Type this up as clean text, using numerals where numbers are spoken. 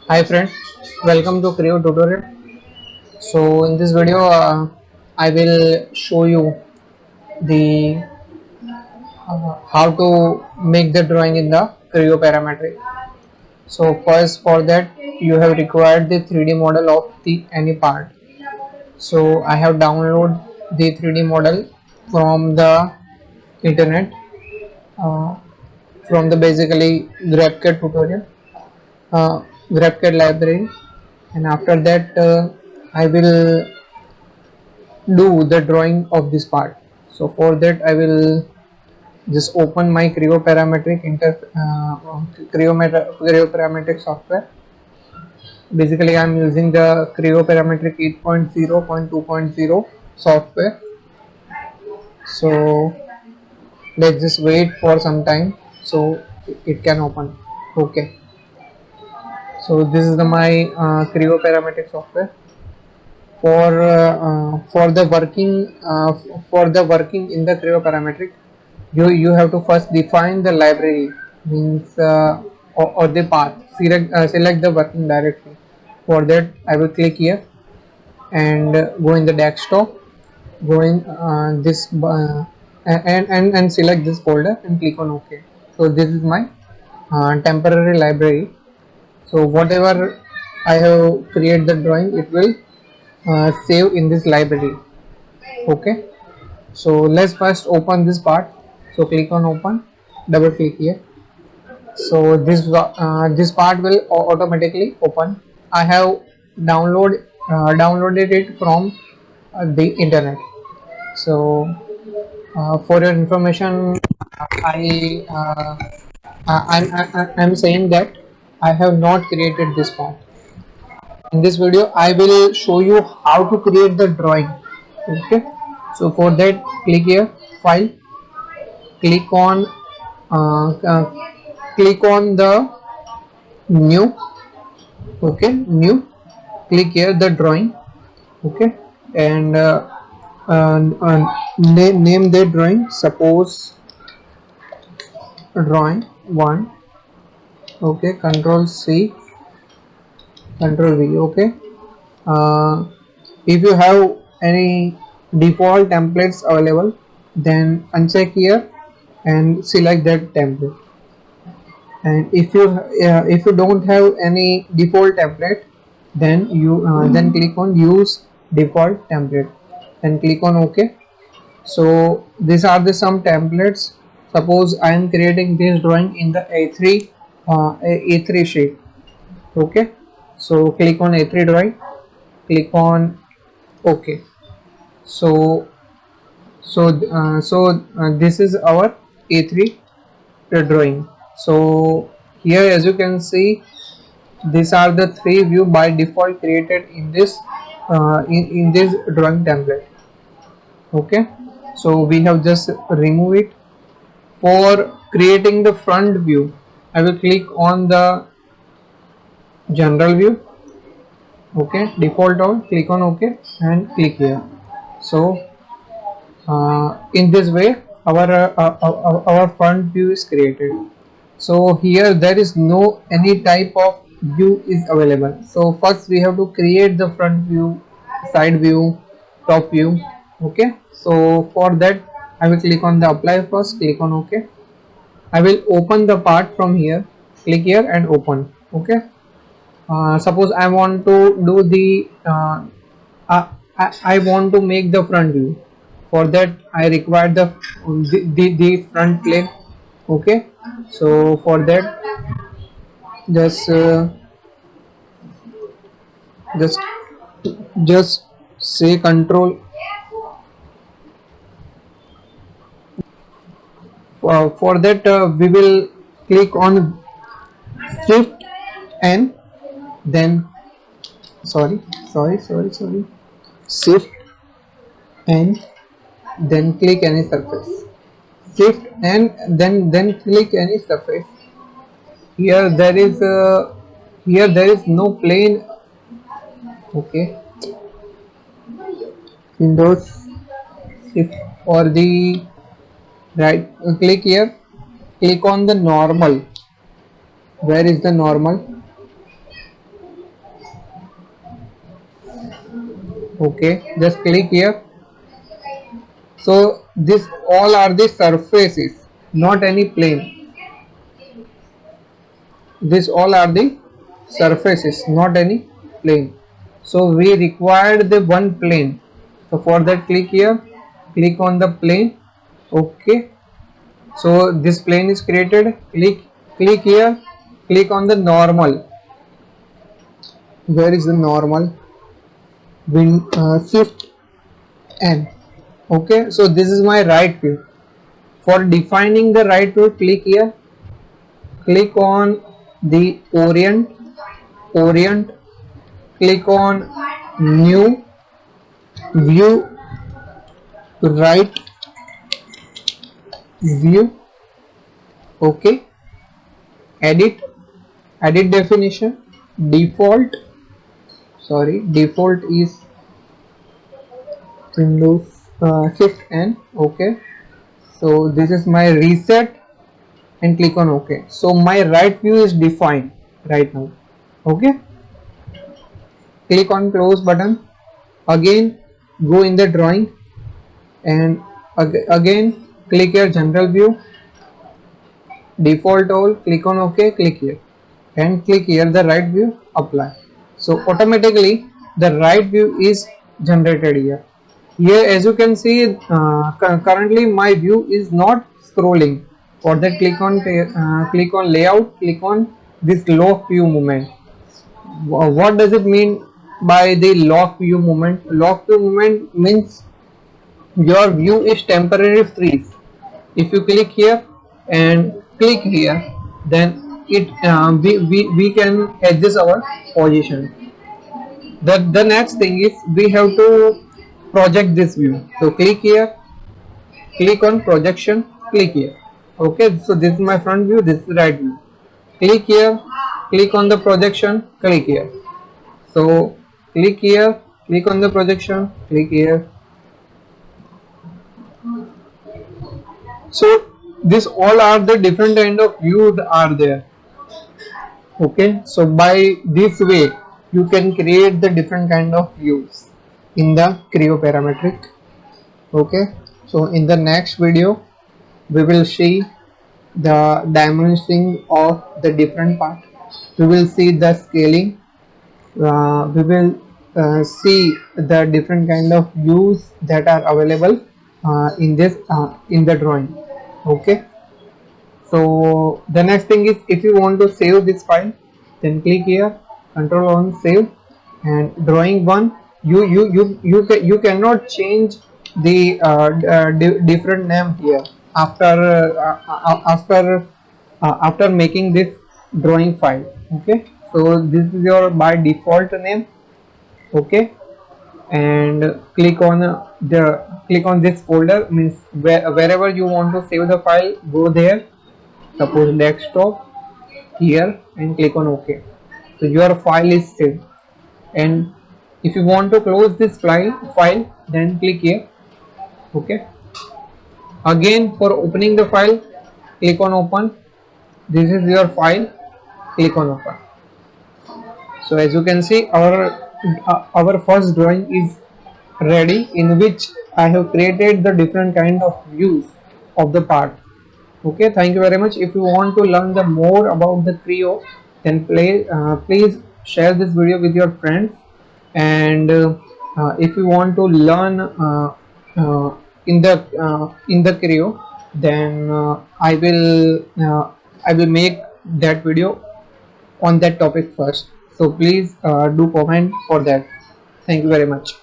Hi friends, welcome to Creo tutorial. So in this video, I will show you the how to make the drawing in the Creo Parametric. So first, for that you have required the 3D model of the any part. So I have downloaded the 3D model from the internet, uh, from the basically GrabCAD tutorial, GrabCAD library, and after that I will do the drawing of this part. So for that I will just open my Creo Parametric software. Basically I am using the Creo Parametric 8.0.2.0 software. So let's just wait for some time so it can open. Okay, so this is my Creo Parametric software. For the working in the Creo Parametric, you have to first define the library, means or the path. Select the working directory. For that I will click here and go in the desktop, go in this and select this folder and click on OK. So this is my temporary library. So whatever I have created the drawing, it will save in this library. Okay, so let's first open this part. So click on open, double click here. So this part will automatically open. I have downloaded it from the internet. So for your information, I I'm saying that I have not created this part. In this video I will show you how to create the drawing. Okay, so for that click here, file, click on uh, uh, click on the new. Okay, new, click here the drawing. Okay, and name the drawing, suppose drawing 1. Okay, control C, control V. Okay, uh, if you have any default templates available, then uncheck here and select that template. And if you don't have any default template, then then click on use default template and click on OK. So these are the some templates. Suppose I am creating this drawing in the A3 sheet. Okay, so click on A3 drawing, click on OK. So this is our A3 drawing. So here, as you can see, these are the three view by default created in this in this drawing template. Okay, so we have just remove it. For creating the front view, I will click on the general view. Okay, default all, click on OK and click here. So in this way our front view is created. So here there is no any type of view is available. So first we have to create the front view, side view, top view. Okay, so for that I will click on the apply first, click on OK. I will open the part from here, click here and open. Okay, suppose I want to do the I want to make the front view. For that I require the front plane. Okay, so for that just just just say control. For that we will click on shift and then sorry shift and then click any surface. Shift and then click any surface. Here there is no plane. Okay, Windows shift or the right click here, click on the normal. Where is the normal? Okay, just click here. So this all are the surfaces, not any plane. This all are the surfaces, not any plane. So we required the one plane. So for that, click here, click on the plane. Okay, so this plane is created. Click here, click on the normal. Where is the normal? Shift N. Okay, so this is my right view. For defining the right view, click here, click on the orient, click on new view, right view. Okay, edit, edit definition, default. Sorry, default is Windows Shift N. Okay, so this is my reset and click on OK. So my right view is defined right now. Okay, click on close button. Again, go in the drawing and again click here general view, default all, click on OK, click here and click here the right view, apply. So automatically the right view is generated here. Here as you can see, currently my view is not scrolling. For that, click on layout, click on this lock view movement. What does it mean by the lock view movement? Lock view movement means your view is temporarily freeze. If you click here and click here, then we can adjust our position. The next thing is we have to project this view. So click here, click on projection, click here. Okay, so this is my front view, this is right view. Click here, click on the projection, click here. So click here, click on the projection, click here. So this all are the different kind of views are there. Okay, so by this way you can create the different kind of views in the Creo Parametric. Okay, so in the next video we will see the dimensioning of the different part. We will see the scaling. We will see the different kind of views that are available in this in the drawing. Okay, so the next thing is, if you want to save this file, then click here, control on save, and drawing one, you cannot change the different name here after making this drawing file. Okay, so this is your by default name. Okay, and click on this folder, means wherever you want to save the file, go there, suppose desktop here, and click on OK. So your file is saved. And if you want to close this file, then click here. Okay, again for opening the file, click on open. This is your file, click on open. So as you can see, our first drawing is ready, in which I have created the different kind of views of the part. Okay, thank you very much. If you want to learn the more about the Creo, then please share this video with your friends. And if you want to learn in the Creo, then I will make that video on that topic first. So please do comment for that. Thank you very much.